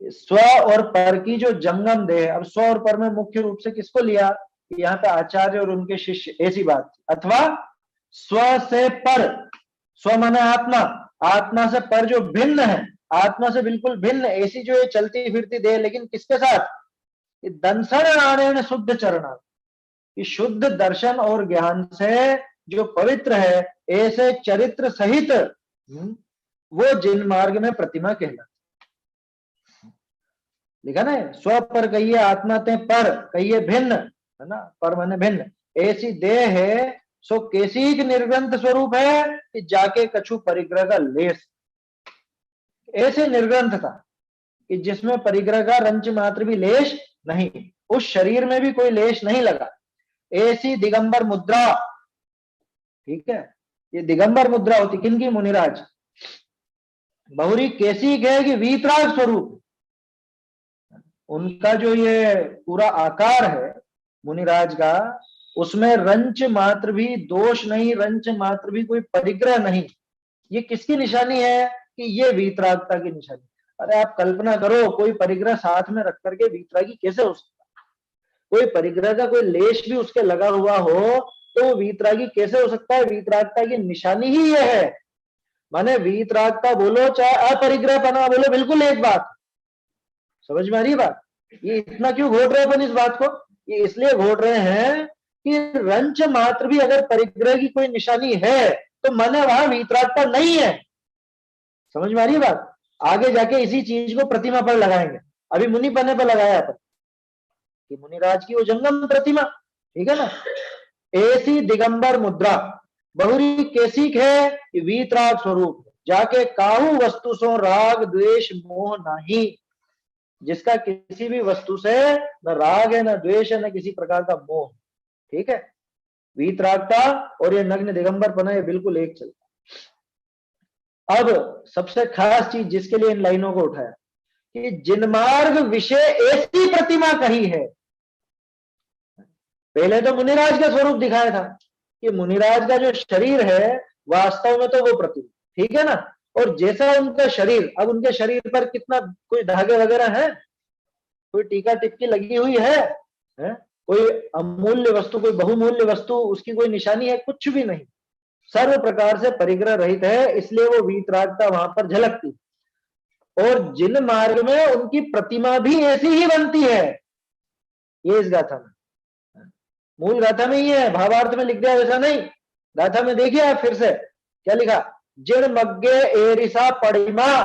हैं। स्व और पर की जो जंगम देह, अब स्व और पर में मुख्य रूप से किसको लिया? यहाँ पे आचार्य और उनके शिष्य, ऐसी बात। अथवा स्व से पर, स्व माने आत्मा, आत्मा से पर जो भिन्न है, आत्मा से बिल्कुल भिन्न, ऐसी जो ये चलती फिरती देह, लेकिन किसके साथ? दंसन नाणेन शुद्ध चरणा, शुद्ध दर्शन और ज्ञान से जो पवित्र है, ऐसे चरित्र सहित वो जिन मार्ग में प्रतिमा कहलाती। लिखा ना, स्व पर कहिए आत्मा ते पर कहिए भिन्न, है ना, पर माने भिन्न। ऐसी देह है सो केसी निर्ग्रंथ स्वरूप है कि जाके कछु परिग्रह का लेस, ऐसे निर्ग्रंथ था कि जिसमें परिग्रह का रंच मात्र भी लेश नहीं, उस शरीर में भी कोई लेश नहीं लगा। ऐसी दिगंबर मुद्रा, ठीक है, ये दिगंबर मुद्रा होती किनकी? मुनिराज। बहुरी कैसी है कि वीतराग स्वरूप, उनका जो ये पूरा आकार है मुनिराज का, उसमें रंच मात्र भी दोष नहीं, रंच मात्र भी कोई परिग्रह नहीं। ये किसकी निशानी है? कि ये वीतरागता की निशानी। अरे आप कल्पना करो, कोई परिग्रह साथ में रख करके वीतरागी कैसे हो सकता? कोई परिग्रह का कोई लेश भी उसके लगा हुआ हो तो वो वीतरागी कैसे हो सकता है? वीतरागता की निशानी ही यह है। माने वीतरागता बोलो चाहे अपरिग्रह पना बोलो, बिल्कुल एक बात। समझ में आ रही बात? ये इतना क्यों घोट रहे अपन इस बात को? ये इसलिए घोट रहे हैं कि रंच मात्र भी अगर परिग्रह की कोई निशानी है तो माने वहां वीतरागता नहीं है। समझ में आ रही बात? आगे जाके इसी चीज को प्रतिमा पर लगाएंगे। अभी मुनि पन्ने पर लगाया अपन कि मुनिराज की वो जंगम प्रतिमा, ठीक है ना। ऐसी दिगंबर मुद्रा बहुरी कैसी है कि वीतराग स्वरूप, जाके काहू वस्तु सो राग द्वेष मोह नहीं, जिसका किसी भी वस्तु से न राग है, न द्वेष है, न किसी प्रकार का मोह, ठीक है। वीतरागता और ये नग्न दिगंबर पना ये बिल्कुल एक चलता। अब सबसे खास चीज जिसके लिए इन लाइनों को उठाया कि जिनमार्ग विषय ऐसी प्रतिमा कही है। पहले तो मुनिराज का स्वरूप दिखाया था कि मुनिराज का जो शरीर है वास्तव में तो वो प्रतिमा, ठीक है ना। और जैसा उनका शरीर, अब उनके शरीर पर कितना कोई धागे वगैरह है, कोई टीका टिपकी लगी हुई है? कोई अमूल्य वस्तु, कोई बहुमूल्य वस्तु, उसकी कोई निशानी है? कुछ भी नहीं, सर्व प्रकार से परिग्रह रहित है, इसलिए वो वीतरागता वहां पर झलकती। और जिन मार्ग में उनकी प्रतिमा भी ऐसी ही बनती है, ये इस गाथा में, मूल गाथा में ही है, भावार्थ में लिख दिया वैसा नहीं। गाथा में देखिए आप फिर से क्या लिखा, जिन मग्गे एरिसा पड़िमा,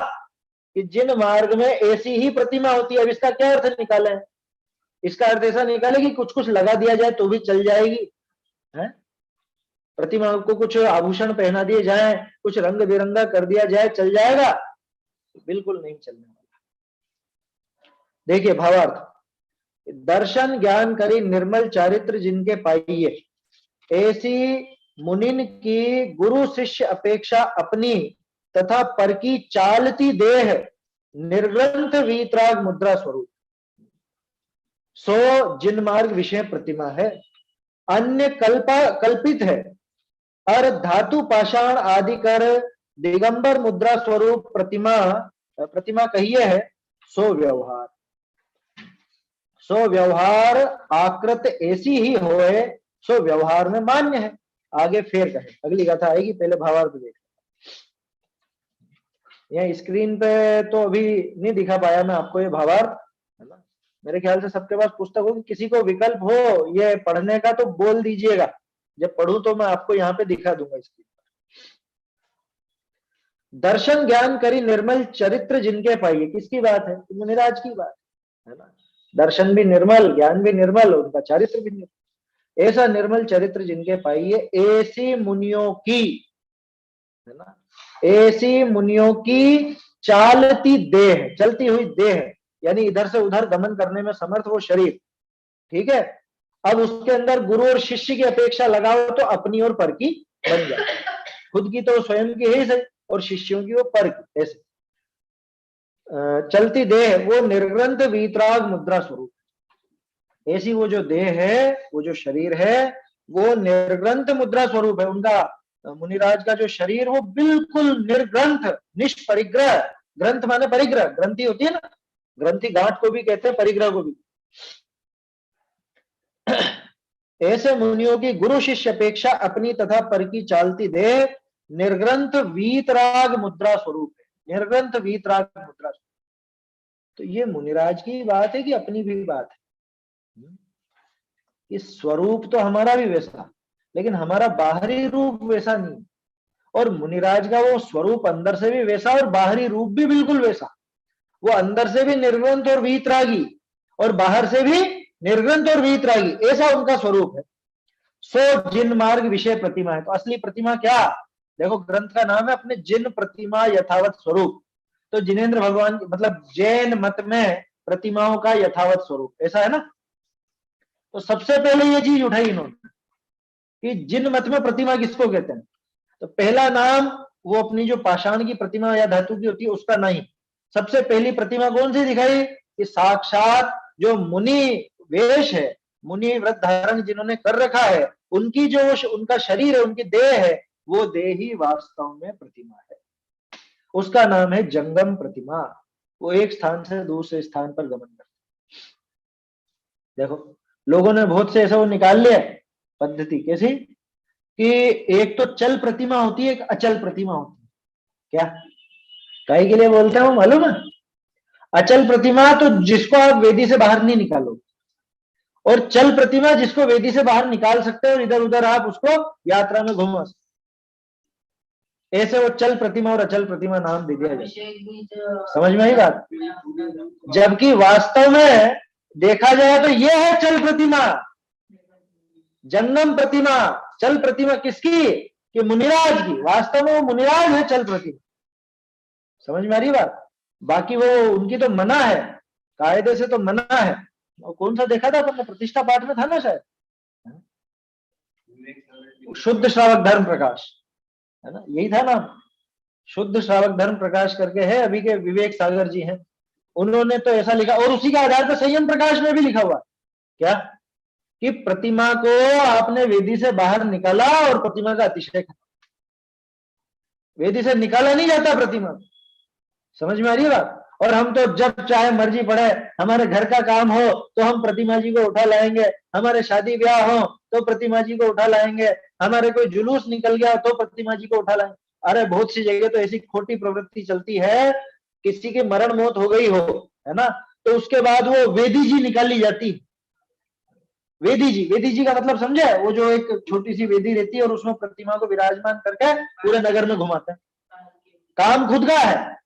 कि जिन मार्ग में ऐसी ही प्रतिमा होती है। अब इसका क्या अर्थ निकाले? इसका अर्थ ऐसा निकाले कि कुछ कुछ लगा दिया जाए तो भी चल जाएगी, है? प्रतिमा को कुछ आभूषण पहना दिए जाए, कुछ रंग बिरंगा कर दिया जाए, चल जाएगा? बिल्कुल नहीं चलने वाला। देखिए भावार्थ, दर्शन ज्ञान करी निर्मल चारित्र जिनके पाइये, ऐसी मुनिन की गुरु शिष्य अपेक्षा अपनी तथा पर की चालती देह निर्ग्रंथ वीतराग मुद्रा स्वरूप, सो जिन मार्ग विषय प्रतिमा है। अन्य कल्पित है, और धातु पाषाण आदि कर दिगंबर मुद्रा स्वरूप प्रतिमा कहिए है। सो व्यवहार आकृत ऐसी ही होए, सो व्यवहार में मान्य है। आगे फिर कहे, अगली गाथा आएगी, पहले भावार्थ देख। यहाँ स्क्रीन पे तो अभी नहीं दिखा पाया मैं आपको ये भावार्थ, है ना। मेरे ख्याल से सबके पास पुस्तक होगी, किसी को विकल्प हो ये पढ़ने का तो बोल दीजिएगा, जब पढ़ूं तो मैं आपको यहाँ पे दिखा दूंगा स्क्रीन दर्शन ज्ञान करी निर्मल चरित्र जिनके पाइए, किसकी बात है? मुनिराज की बात है ना। दर्शन भी निर्मल, ज्ञान भी निर्मल, उनका चरित्र भी निर्मल। ऐसा निर्मल चरित्र जिनके पाइए, ऐसी मुनियों की, है ना, ऐसी मुनियों की चालती देह, चलती हुई देह, यानी इधर से उधर गमन करने में समर्थ वो शरीर, ठीक है। अब उसके अंदर गुरु और शिष्य की अपेक्षा लगाओ तो अपनी और पर की बन जाए। खुद की तो स्वयं की है सही, और शिष्यों की वो पर की, ऐसे चलती देह वो निर्ग्रंथ वीतराग मुद्रा स्वरूप। ऐसी वो जो देह है, वो जो शरीर है, वो निर्ग्रंथ मुद्रा स्वरूप है। उनका मुनिराज का जो शरीर वो बिल्कुल निर्ग्रंथ, निष्परिग्रह, ग्रंथ माने परिग्रह, ग्रंथि होती है ना, ग्रंथि गांठ को भी कहते हैं, परिग्रह को भी। ऐसे मुनियों की गुरु शिष्य अपेक्षा अपनी तथा पर की चालती देह निर्ग्रंथ वीतराग मुद्रा स्वरूप है, निर्ग्रंथ वीतराग मुद्रा स्वरूप। तो ये मुनिराज की बात है कि अपनी भी बात है कि स्वरूप तो हमारा भी वैसा, लेकिन हमारा बाहरी रूप वैसा नहीं। और मुनिराज का वो स्वरूप अंदर से भी वैसा और बाहरी रूप भी बिल्कुल वैसा। वो अंदर से भी निर्ग्रंथ और वीतरागी और बाहर से भी निर्ग्रंथ और वीतरागी, ऐसा उनका स्वरूप है। सो जिन मार्ग विषय प्रतिमा है। तो असली प्रतिमा क्या? देखो ग्रंथ का नाम है अपने जिन प्रतिमा यथावत स्वरूप। तो जिनेंद्र भगवान, मतलब जैन मत में प्रतिमाओं का यथावत स्वरूप, ऐसा है ना। तो सबसे पहले ये चीज उठाई इन्होंने कि जिन मत में प्रतिमा किसको कहते हैं। तो पहला नाम वो अपनी जो पाषाण की प्रतिमा या धातु की होती है उसका नहीं, सबसे पहली प्रतिमा कौन सी दिखाई कि साक्षात जो मुनि वेश है, मुनि व्रत धारण जिन्होंने कर रखा है, उनकी जो उनका शरीर है, उनकी देह है, वो देह ही वास्तव में प्रतिमा है। उसका नाम है जंगम प्रतिमा। वो एक स्थान से दूसरे स्थान पर गमन करते। देखो लोगों ने बहुत से ऐसा वो निकाल लिया पद्धति, कैसी कि एक तो चल प्रतिमा होती है, एक अचल प्रतिमा होती है। क्या काहे के लिए बोलते हैं मालूम है? अचल प्रतिमा तो जिसको आप वेदी से बाहर नहीं निकालो, और चल प्रतिमा जिसको वेदी से बाहर निकाल सकते हो और इधर उधर आप उसको यात्रा में घुमा सकते। ऐसे वो चल प्रतिमा और अचल प्रतिमा नाम दे दिया जाए। समझ में आई बात? जबकि वास्तव में देखा जाए तो ये है चल प्रतिमा, जंगम प्रतिमा। चल प्रतिमा किसकी? कि मुनिराज की। वास्तव में वो मुनिराज है चल प्रतिमा। समझ में आ रही बात? बाकी वो उनकी तो मना है, कायदे से तो मना है। और कौन सा देखा था अपने प्रतिष्ठा पाठ में था ना शायद, शुद्ध श्रावक धर्म प्रकाश, है ना, यही था ना, शुद्ध श्रावक धर्म प्रकाश करके है, अभी के विवेक सागर जी हैं, उन्होंने तो ऐसा लिखा। और उसी के आधार पर संयम प्रकाश में भी लिखा हुआ क्या कि प्रतिमा को आपने वेदी से बाहर निकाला और प्रतिमा का अतिशय खत्म। वेदी से निकाला नहीं जाता प्रतिमा। समझ में आ रही है बात? और हम तो जब चाहे मर्जी पड़े, हमारे घर का काम हो तो हम प्रतिमा जी को उठा लाएंगे, हमारे शादी ब्याह हो तो प्रतिमा जी को उठा लाएंगे, हमारे कोई जुलूस निकल गया तो प्रतिमा जी को उठा लाएंगे। अरे बहुत सी जगह तो ऐसी खोटी प्रवृत्ति चलती है, किसी की मरण मौत हो गई हो, है ना, तो उसके बाद वो वेदी जी निकाली जाती। वेदी जी का मतलब समझे? वो जो एक छोटी सी वेदी रहती है और उसमें प्रतिमा को विराजमान करके पूरे नगर में घुमाते हैं। काम खुद का है,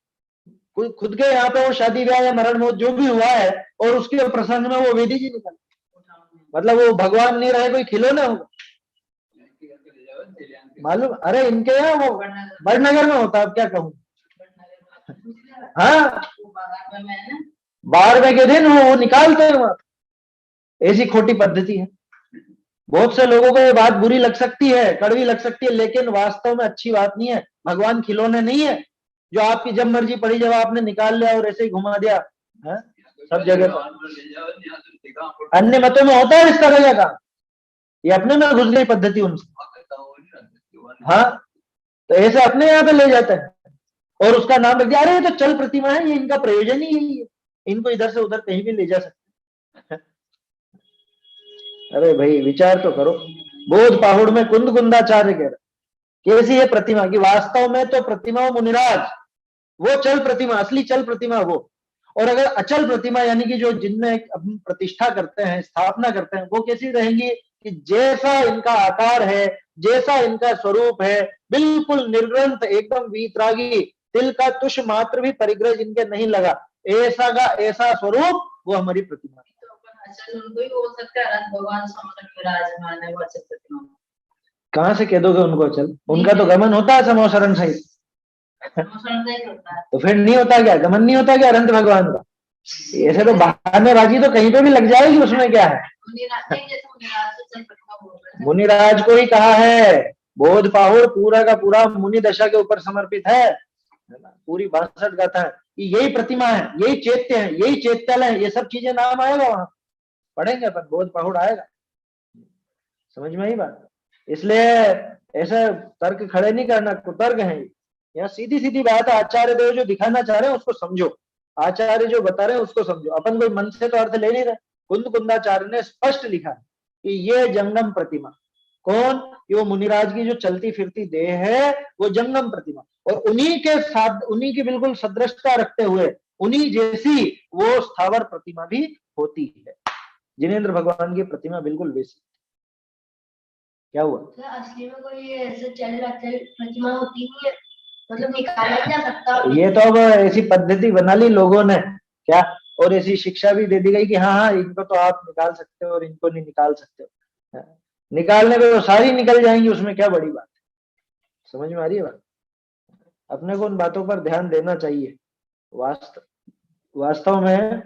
खुद के यहाँ पे वो शादी ब्याह या मरण मौत जो भी हुआ है और उसके प्रसंग में वो वेदी जी निकल, मतलब वो भगवान नहीं रहे, कोई खिलौना होगा मालूम? अरे इनके यहाँ वो बड़नगर में होता है, अब क्या कहूँ। हाँ 12वें के दिन वो निकालते हैं वहां। ऐसी खोटी पद्धति है। बहुत से लोगों को ये बात बुरी लग सकती है, कड़वी लग सकती है, लेकिन वास्तव में अच्छी बात नहीं है। भगवान खिलौने नहीं है जो आपकी जब मर्जी पड़ी जब आपने निकाल लिया और ऐसे ही घुमा दिया है? सब जगह पर अन्य मतों में होता है इस तरह का काम, ये अपने में घुस गई पद्धति उनसे। हाँ तो ऐसे अपने यहाँ पे ले जाते हैं और उसका नाम रख दिया, अरे ये तो चल प्रतिमा है, ये इनका प्रयोजन ही यही है, इनको इधर से उधर कहीं भी ले जा सकते। अरे भाई विचार तो करो। बोध पाहुड़ में कुंद कुंदाचार्य कह रहे कैसी है प्रतिमा की, वास्तव में तो प्रतिमा मुनिराज, वो चल प्रतिमा, असली चल प्रतिमा वो। और अगर अचल प्रतिमा यानी कि जो जिनमें अपनी प्रतिष्ठा करते हैं, स्थापना करते हैं, वो कैसी रहेंगी कि जैसा इनका आकार है, जैसा इनका स्वरूप है, बिल्कुल निर्ग्रंथ, एकदम वीतरागी, तिल का तुष मात्र भी परिग्रह जिनके नहीं लगा, ऐसा का ऐसा स्वरूप वो हमारी प्रतिमा है। तो अपन अचल उनको ही बोल सकते हैं, अनंत भगवान समर्थ विराजमान है वो अचल प्रतिमा। कहाँ से कह दोगे उनको अचल? उनका तो गमन होता है समोसरण सहित। समोसरण नहीं होता है तो फिर नहीं होता क्या? गमन नहीं होता क्या अनंत भगवान का? ऐसे तो बहानेबाजी तो कहीं पे भी लग जाएगी, उसमें क्या है? मुनिराज को ही कहा है, बोध पाहुर पूरा का पूरा मुनि दशा के ऊपर समर्पित है ना? पूरी 62 गाथा है कि यही प्रतिमा है, यही चैत्य है, यही चैत्यालय है, ये सब चीजें नाम आएगा वहां, पढ़ेंगे अपन, बोध पाहुर आएगा, समझ में आई बात? इसलिए ऐसे तर्क खड़े नहीं करना, कुतर्क है। यहाँ सीधी सीधी बात है, आचार्य देव जो दिखाना चाह रहे हैं उसको समझो, आचार्य जो बता रहे हैं उसको समझो, अपन कोई मन से तो अर्थ ले नहीं रहे। कुंद कुंदाचार्य ने स्पष्ट लिखा है कि ये जंगम प्रतिमा, कौन? ये वो मुनिराज की जो चलती फिरती देह है, वो जंगम प्रतिमा, और उन्हीं के साथ, उन्हीं की बिल्कुल सदृशता रखते हुए उन्हीं जैसी वो स्थावर प्रतिमा भी होती है। जिनेंद्र भगवान की प्रतिमा बिल्कुल वैसी। क्या हुआ? असली में कोई ऐसे चल प्रतिमा होती नहीं है, मतलब निकाला नहीं जा सकता। ये तो अब ऐसी पद्धति बना ली लोगों ने क्या, और ऐसी शिक्षा भी दे दी गई कि हाँ हाँ इनको तो आप निकाल सकते हो और इनको नहीं निकाल सकते हो। निकालने पे तो सारी निकल जाएंगी, उसमें क्या बड़ी बात? समझ में आ रही है बात? अपने को उन बातों पर ध्यान देना चाहिए। वास्तव में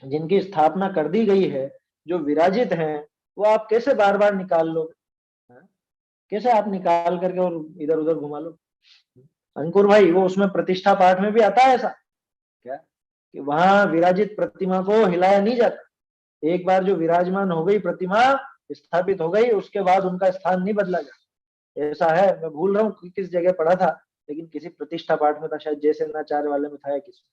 जिनकी स्थापना कर दी गई है, जो विराजित हैं, वो आप कैसे बार बार निकाल लोगे? कैसे आप निकाल करके और इधर उधर घुमा लो? अंकुर भाई, वो उसमें प्रतिष्ठा पाठ में भी आता है ऐसा क्या, कि वहां विराजित प्रतिमा को हिलाया नहीं जाता। एक बार जो विराजमान हो गई प्रतिमा, स्थापित हो गई, उसके बाद उनका स्थान नहीं बदला जाता। ऐसा है, मैं भूल रहा हूँ किस जगह पढ़ा था, लेकिन किसी प्रतिष्ठा पाठ में था, शायद जैसे नाचार्य वाले में था या किसी।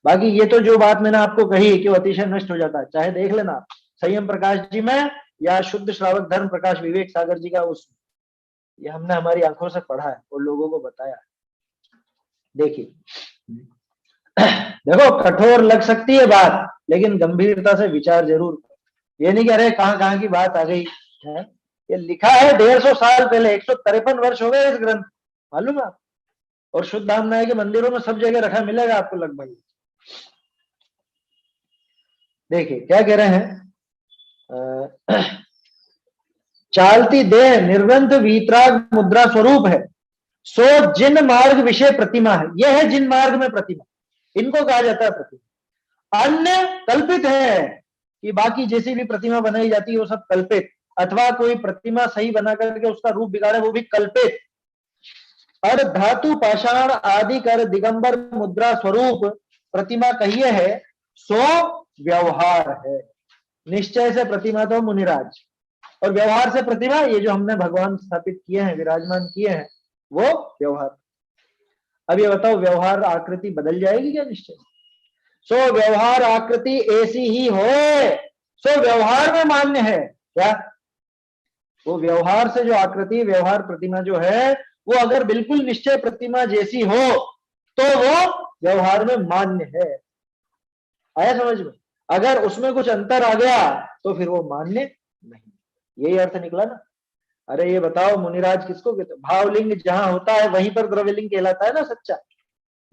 बाकी ये तो जो बात मैंने आपको कही कि वो अतिशय नष्ट हो जाता है, चाहे देख लेना आप संयम प्रकाश जी में या शुद्ध श्रावक धर्म प्रकाश विवेक सागर जी का उस, ये हमने हमारी आंखों से पढ़ा है और लोगों को बताया है। देखिए देखो, कठोर लग सकती है बात, लेकिन गंभीरता से विचार जरूर करो। ये नहीं कह रहे कहां की बात आ गई है, ये लिखा है 150 साल पहले, 153 वर्ष हो गए इस ग्रंथ, मालूम है आप? और शुद्ध धाम नाय के मंदिरों में सब जगह रखा मिलेगा आपको लगभग। देखिए क्या कह रहे हैं, चालती देह निर्ग्रंथ वीतराग मुद्रा स्वरूप है, सो जिन मार्ग विषय प्रतिमा है। यह है जिन मार्ग में प्रतिमा, इनको कहा जाता है प्रतिमा। अन्य कल्पित है कि बाकी जैसी भी प्रतिमा बनाई जाती है वो सब कल्पित, अथवा कोई प्रतिमा सही बना करके उसका रूप बिगाड़े वो भी कल्पित। और धातु पाषाण आदि कर दिगंबर मुद्रा स्वरूप प्रतिमा कहिए है, सो व्यवहार है। निश्चय से प्रतिमा तो मुनिराज, और व्यवहार से प्रतिमा ये जो हमने भगवान स्थापित किए हैं, विराजमान किए हैं, वो व्यवहार। अब ये बताओ, व्यवहार आकृति बदल जाएगी क्या? निश्चय। सो व्यवहार आकृति ऐसी ही हो, सो व्यवहार में मान्य है क्या? वो व्यवहार से जो आकृति, व्यवहार प्रतिमा जो है, वो अगर बिल्कुल निश्चय प्रतिमा जैसी हो तो वो व्यवहार में मान्य है। आया समझ में? अगर उसमें कुछ अंतर आ गया तो फिर वो मान्य नहीं। यही अर्थ निकला ना। अरे ये बताओ, मुनिराज किसको कहते? भावलिंग जहां होता है वहीं पर द्रव्यलिंग कहलाता है ना सच्चा।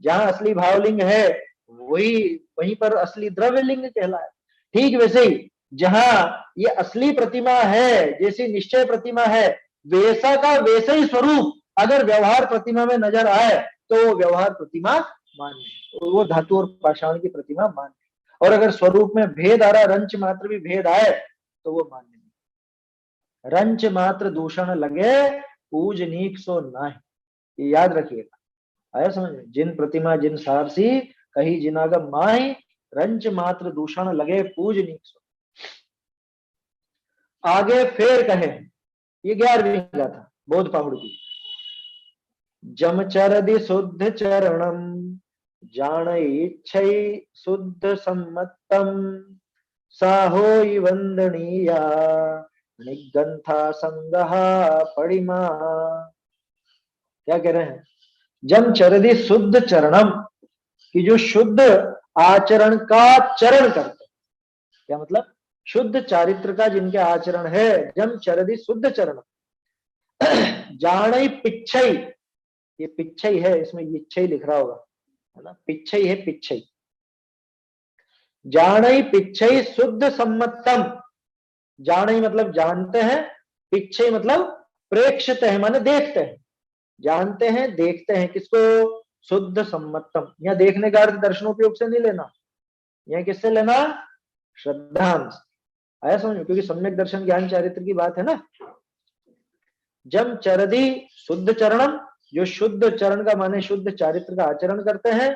जहां असली भावलिंग है वहीं पर असली द्रव्यलिंग कहलाए। ठीक वैसे ही जहां ये असली प्रतिमा है, जैसी निश्चय प्रतिमा है, वैसा का वैसा ही स्वरूप अगर व्यवहार प्रतिमा में नजर आए तो वो व्यवहार प्रतिमा मान्य है, वो धातु और पाषाण की प्रतिमा मान्य है। और अगर स्वरूप में भेद आ रहा, रंच मात्र भी भेद आए तो वो मान्य नहीं। रंच मात्र दूषण लगे पूजनीक सो नाहि, ये याद रखिएगा। आया समझ में? जिन प्रतिमा जिन सारसी कही जिनागम माही, रंच मात्र दूषण लगे पूजनीक सो। आगे फिर कहे, ये 11वीं गाथा बोध पाहुड़ की। जमचरदि शुद्ध चरणम जान इच्छै शुद्ध सम्मतम, साहोई वंदनीया निगंथा संगहा पड़िमा। क्या कह रहे हैं? जम चरदि शुद्ध चरणम, कि जो शुद्ध आचरण का चरण करते। क्या मतलब? शुद्ध चारित्र का जिनके आचरण है, जम चरदि शुद्ध चरण, जाणई पिच्छई, ये पिच्छई है, इसमें इच्छई लिख रहा होगा, है ना, पिच्छई है, पिच्छई, जाणई पिच्छई शुद्ध सम्मतम, जाणई मतलब जानते हैं, पिच्छई मतलब प्रेक्षते हैं, माने देखते हैं, जानते हैं देखते हैं, किसको, शुद्ध सम्मतम। यहाँ देखने का अर्थ दर्शनोपयोग से नहीं लेना, यहाँ किससे लेना, श्रद्धांश, आया समझ में, क्योंकि सम्यक दर्शन ज्ञान चारित्र की बात है ना। जम चरदि शुद्ध चरणम, जो शुद्ध चरण का माने शुद्ध चारित्र का आचरण करते हैं,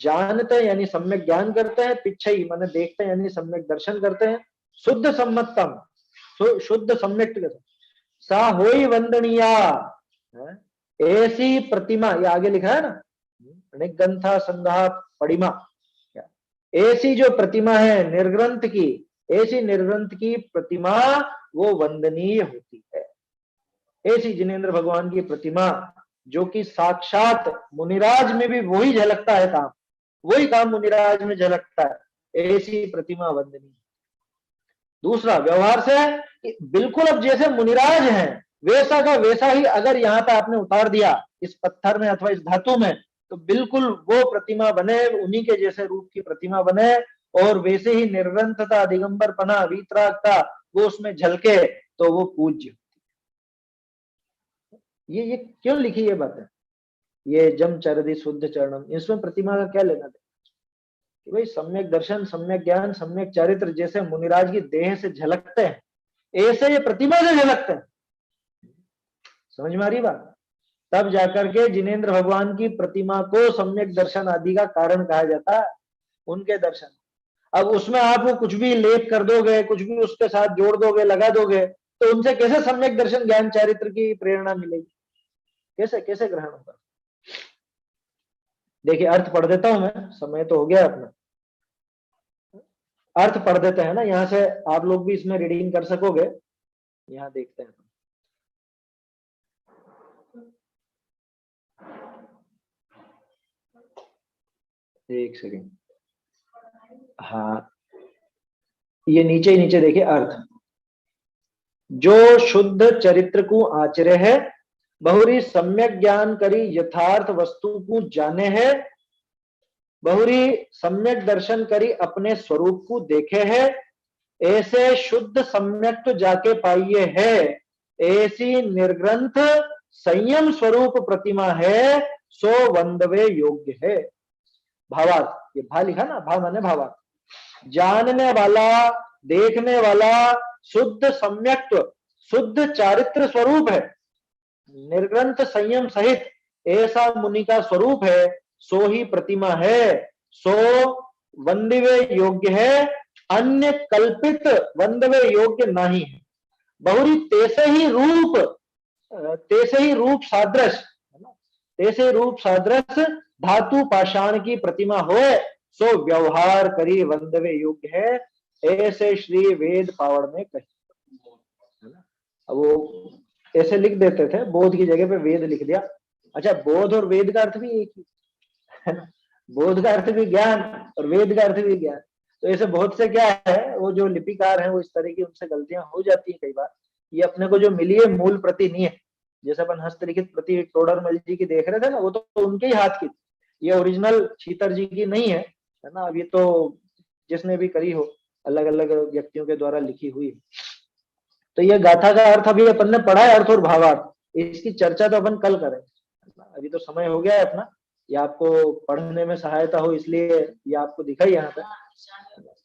जानते हैं यानी सम्यक ज्ञान करते हैं, पिच्छई माने देखते हैं यानी सम्यक दर्शन करते हैं, शुद्ध सम्मतम शुद्ध सम्यक, सा होई वंदनीया, ऐसी प्रतिमा, ये आगे लिखा है ना, निगंथा संघा पड़िमा, ऐसी जो प्रतिमा है निर्ग्रंथ की, ऐसी निर्ग्रंथ की प्रतिमा वो वंदनीय होती है। ऐसी जिनेंद्र भगवान की प्रतिमा जो कि साक्षात मुनिराज में भी वही झलकता है काम, वही काम मुनिराज में झलकता है, ऐसी प्रतिमा वंदनीय। दूसरा व्यवहार से बिल्कुल अब जैसे मुनिराज हैं वैसा का वैसा ही अगर यहाँ पे आपने उतार दिया इस पत्थर में अथवा इस धातु में, तो बिल्कुल वो प्रतिमा बने, उन्हीं के जैसे रूप की प्रतिमा बने, और वैसे ही निर्ग्रंथता, दिगंबरपना, वीतरागता वो उसमें झलके, तो वो पूज्य। ये क्यों लिखी ये बातें, ये जम चरदि शुद्ध चरणम, इसमें प्रतिमा का क्या लेना देना, कि भाई सम्यक दर्शन, सम्यक ज्ञान, सम्यक चारित्र जैसे मुनिराज की देह से झलकते हैं, ऐसे ये प्रतिमा से झलकते हैं। समझ में आ रही बात? तब जाकर के जिनेंद्र भगवान की प्रतिमा को सम्यक दर्शन आदि का कारण कहा जाता है, उनके दर्शन। अब उसमें आप वो कुछ भी लेप कर दोगे, कुछ भी उसके साथ जोड़ दोगे, लगा दोगे, तो उनसे कैसे सम्यक दर्शन ज्ञान चारित्र की प्रेरणा मिलेगी, कैसे कैसे ग्रहण होगा? देखिए अर्थ पढ़ देता हूं मैं, समय तो हो गया अपना, अर्थ पढ़ देते हैं ना, यहां से आप लोग भी इसमें रीडिंग कर सकोगे। यहां देखते हैं, एक सेकेंड, हाँ ये नीचे ही नीचे देखिए अर्थ, जो शुद्ध चरित्र को आचरे है, बहुरी सम्यक ज्ञान करी यथार्थ वस्तु को जाने है, बहुरी सम्यक दर्शन करी अपने स्वरूप को देखे है, ऐसे शुद्ध सम्यक तो जाके पाइए है, ऐसी निर्ग्रंथ संयम स्वरूप प्रतिमा है, सो वंदवे योग्य है। भावार्थ, ये भा लिखा ना, भा माने भावार्थ, जानने वाला, देखने वाला, शुद्ध सम्यक्त्व, शुद्ध चारित्र स्वरूप है, निर्ग्रंथ संयम सहित ऐसा मुनि का स्वरूप है, सो ही प्रतिमा है, सो वंदवे योग्य है, अन्य कल्पित वंदवे योग्य नहीं है। बहुरी तैसे ही रूप सादृश, तैसे रूप सादृश धातु पाषाण की प्रतिमा हो, सो व्यवहार करी वंदवे योग्य है, ऐसे श्री वेद पावड़ में कही, है ना। अब वो ऐसे लिख देते थे, बोध की जगह पे वेद लिख दिया। अच्छा, बोध और वेद का अर्थ भी एक ही है ना, बोध का अर्थ भी ज्ञान और वेद का अर्थ भी ज्ञान। तो ऐसे बहुत से क्या है, वो जो लिपिकार हैं वो इस तरह की उनसे गलतियां हो जाती है कई बार। ये अपने को जो मिली है मूल प्रति नहीं है, जैसे अपन हस्तलिखित प्रति टोडरमल जी की देख रहे थे ना, वो तो उनके ही हाथ की, ये ओरिजिनल छीतर जी की नहीं है, है ना। अब ये तो जिसने भी करी हो, अलग अलग व्यक्तियों के द्वारा लिखी हुई। तो ये गाथा का अर्थ अभी अपन ने पढ़ा है, अर्थ और भावार्थ, इसकी चर्चा तो अपन कल करेंगे, अभी तो समय हो गया है अपना। ये आपको पढ़ने में सहायता हो इसलिए ये आपको दिखाई यहाँ पे।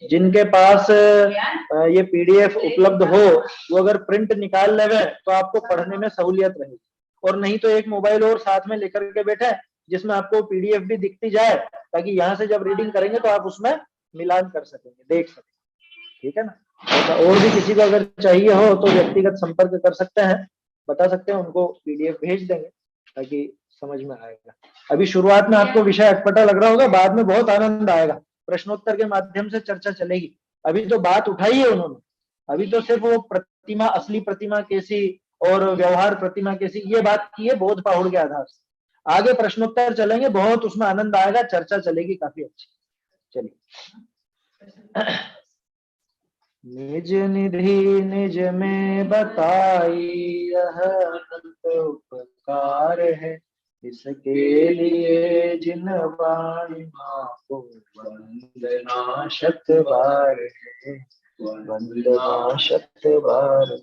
जिनके पास ये पीडीएफ उपलब्ध हो वो अगर प्रिंट निकाल लेवे तो आपको पढ़ने में सहूलियत रहेगी, और नहीं तो एक मोबाइल और साथ में लेकर के बैठे जिसमें आपको पीडीएफ भी दिखती जाए, ताकि यहाँ से जब रीडिंग करेंगे तो आप उसमें मिलान कर सकेंगे, देख सकेंगे, ठीक है ना। तो और भी किसी को अगर चाहिए हो तो व्यक्तिगत संपर्क कर सकते हैं, बता सकते हैं, उनको पीडीएफ भेज देंगे ताकि समझ में आएगा। अभी शुरुआत में आपको विषय अटपटा लग रहा होगा, बाद में बहुत आनंद आएगा, प्रश्नोत्तर के माध्यम से चर्चा चलेगी। अभी तो बात उठाई है उन्होंने, अभी तो सिर्फ वो प्रतिमा, असली प्रतिमा कैसी और व्यवहार प्रतिमा कैसी, ये बात की है बोध पाहुड़ के आधार से। आगे प्रश्नोत्तर चलेंगे, बहुत उसमें आनंद आएगा, चर्चा चलेगी काफी अच्छी। चलिए निज निधि निज में बताई, यह अनंत उपकार है। इसके लिए जिन वाणी माँ को वंदना शत बार है, वंदना शत बार।